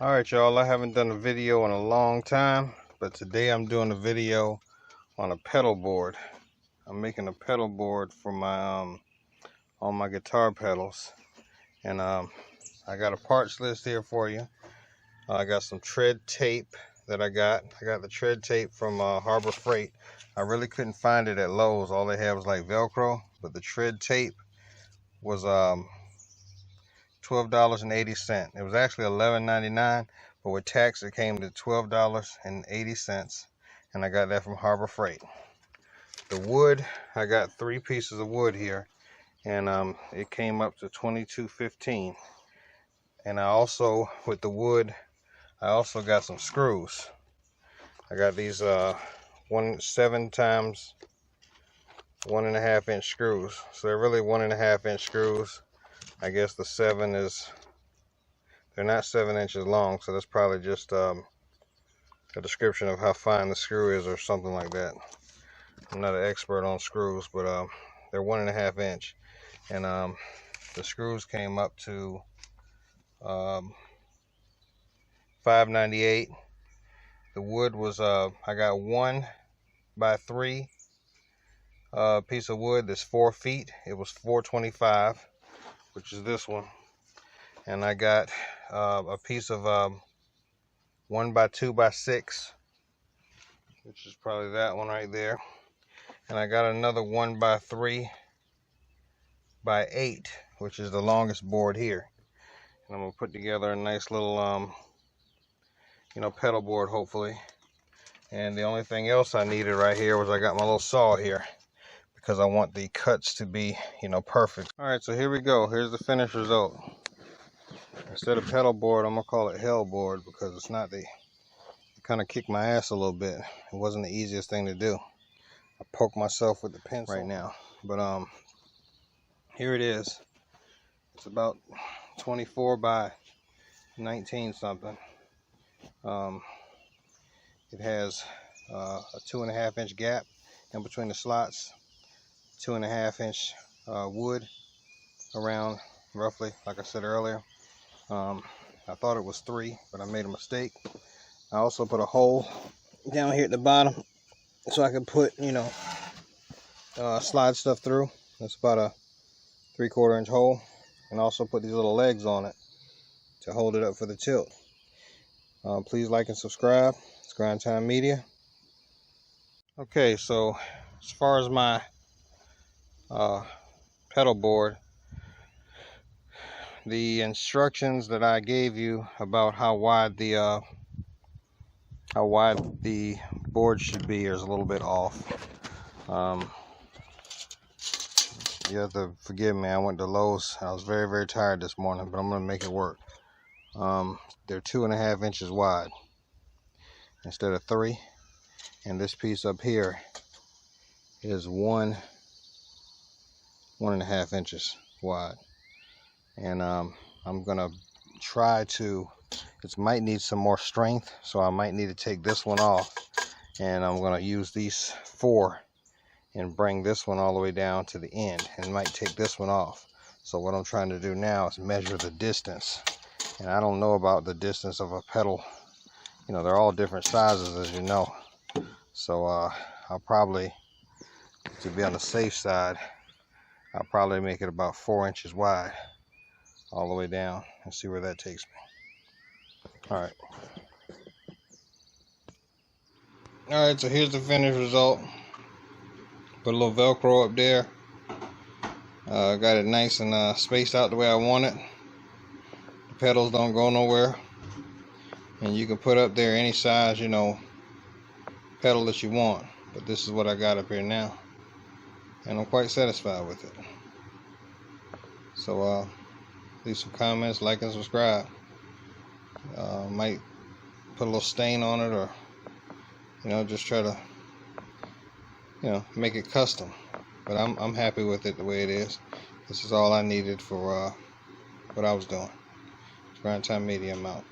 Alright y'all, I haven't done a video in a long time, but today I'm doing a video on a pedal board. I'm making a pedal board for my on my guitar pedals, and I got a parts list here for you. I got some tread tape that I got the tread tape from Harbor Freight. I really couldn't find it at Lowe's. All they had was like Velcro, but the tread tape was $12.80. It was actually $11.99, but with tax it came to $12.80, and I got that from Harbor Freight. The wood, I got 3 pieces of wood here, and it came up to $22.15. And I also, with the wood, I also got some screws. I got these 7 times 1.5 inch screws. So they're really 1.5 inch screws. I guess the 7 is, they're not 7 inches long, so that's probably just a description of how fine the screw is or something like that. I'm not an expert on screws, but they're 1.5 inch, and the screws came up to $5.98. The wood was I got 1 by 3 piece of wood that's 4 feet. It was $4.25, which is this one. And I got a piece of 1 by 2 by 6, which is probably that one right there. And I got another 1 by 3 by 8, which is the longest board here. And I'm gonna put together a nice little pedal board, hopefully. And the only thing else I needed right here was I got my little saw here, because I want the cuts to be, perfect. All right, so here we go. Here's the finished result. Instead of pedal board, I'm gonna call it hell board, because it's not it kind of kicked my ass a little bit. It wasn't the easiest thing to do. I poked myself with the pencil right now, but here it is. It's about 24 by 19 something. It has a 2.5 inch gap in between the slots, 2.5 inch wood around, roughly, like I said earlier. I thought it was 3, but I made a mistake. I also put a hole down here at the bottom so I can put, slide stuff through. That's about a 3/4 inch hole, and also put these little legs on it to hold it up for the tilt. Please like and subscribe. It's Grind Time Media. Okay, so as far as my pedal board, the instructions that I gave you about how wide the board should be is a little bit off. You have to forgive me. I went to Lowe's. I was very, very tired this morning, but I'm gonna make it work. They're 2.5 inches wide instead of 3, and this piece up here is 1.5 inches wide. And I'm gonna try to, it might need some more strength, so I might need to take this one off, and I'm gonna use these 4 and bring this one all the way down to the end, and might take this one off. So what I'm trying to do now is measure the distance, and I don't know about the distance of a pedal. They're all different sizes, as you know. So I'll probably, to be on the safe side, I'll probably make it about 4 inches wide all the way down and see where that takes me. All right, so here's the finished result. Put a little Velcro up there. Got it nice and spaced out the way I want it. The pedals don't go nowhere, and you can put up there any size pedal that you want, but this is what I got up here now, and I'm quite satisfied with it. So leave some comments, like and subscribe. Might put a little stain on it, or just try to make it custom, but I'm happy with it the way it is. This is all I needed for what I was doing. Grind Time Media, I'm out.